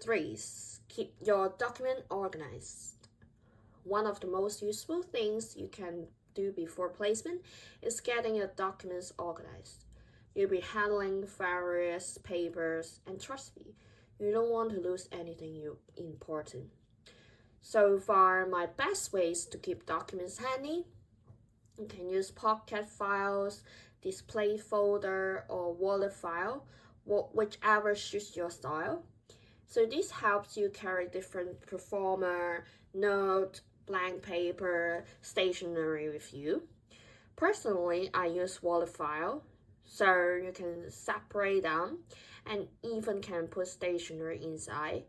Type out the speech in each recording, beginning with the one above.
3. Keep your document organized. One of the most useful things you can do before placement is getting your documents organized. You'll be handling various papers, and trust me, you don't want to lose anything important. So far, my best ways to keep documents handy: you can use pocket files, display folder, or wallet file, whichever suits your style. So this helps you carry different performer, note, blank paper, stationery with you. Personally, I use wallet file, so you can separate them and even can put stationery inside.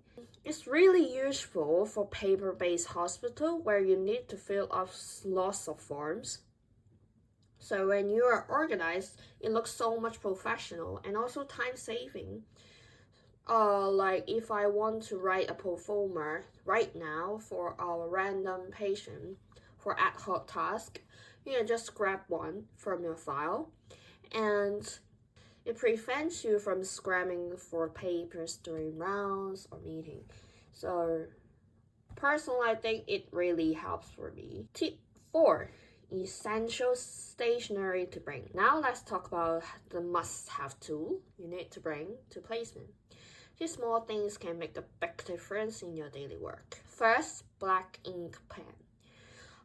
It's really useful for paper-based hospital where you need to fill out lots of forms. So when you are organized, it looks so much professional and also time-saving. Like if I want to write a performer right now for a random patient for ad hoc task, you can just grab one from your file, and it prevents you from scrambling for papers during rounds or meetings. So personally, I think it really helps for me. Tip 4. Essential stationery to bring. Now let's talk about the must-have tool you need to bring to placement. These small things can make a big difference in your daily work. First, black ink pen.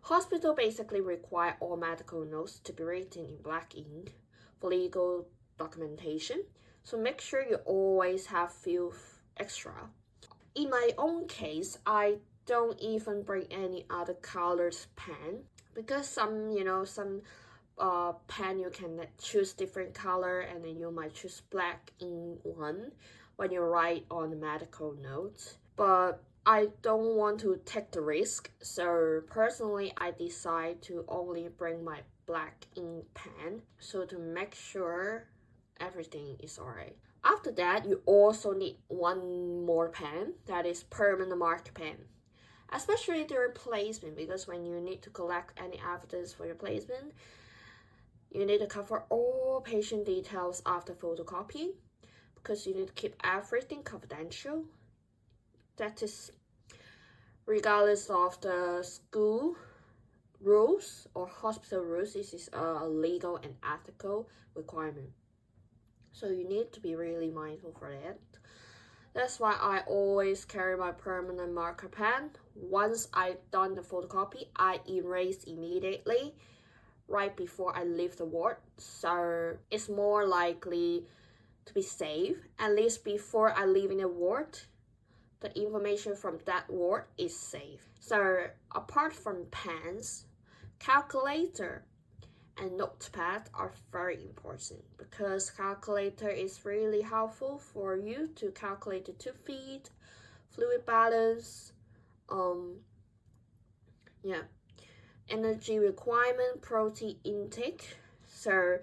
Hospital basically require all medical notes to be written in black ink for legal documentation, so make sure you always have few extra. In my own case, I don't even bring any other colored pen because some pen you can choose different color, and then you might choose black ink one when you write on the medical notes. But I don't want to take the risk, so personally I decide to only bring my black ink pen, so to make sure everything is alright. After that, you also need one more pen, that is permanent marker pen, especially during placement, because when you need to collect any evidence for your placement, you need to cover all patient details after photocopying, because you need to keep everything confidential. That is regardless of the school rules or hospital rules, this is a legal and ethical requirement. So you need to be really mindful for that. That's why I always carry my permanent marker pen. Once I've done the photocopy, I erase immediately right before I leave the ward. So it's more likely to be safe. At least before I leave in the ward, the information from that ward is safe. So apart from pens, calculator and notepad are very important, because calculator is really helpful for you to calculate the tube feed, fluid balance, energy requirement, protein intake. So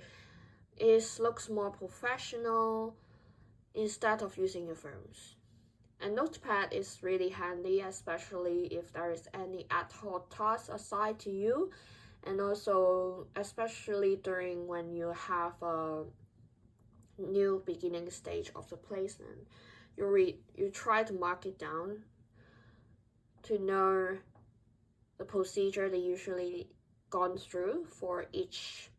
it looks more professional instead of using your phones. And notepad is really handy, especially if there is any ad hoc task assigned to you, and also especially during when you have a new beginning stage of the placement. You try to mark it down to know the procedure they usually gone through for each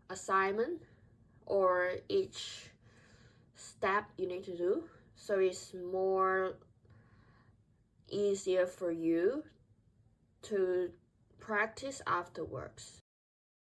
assignment or each step you need to do, so it's more easier for you to practice afterwards.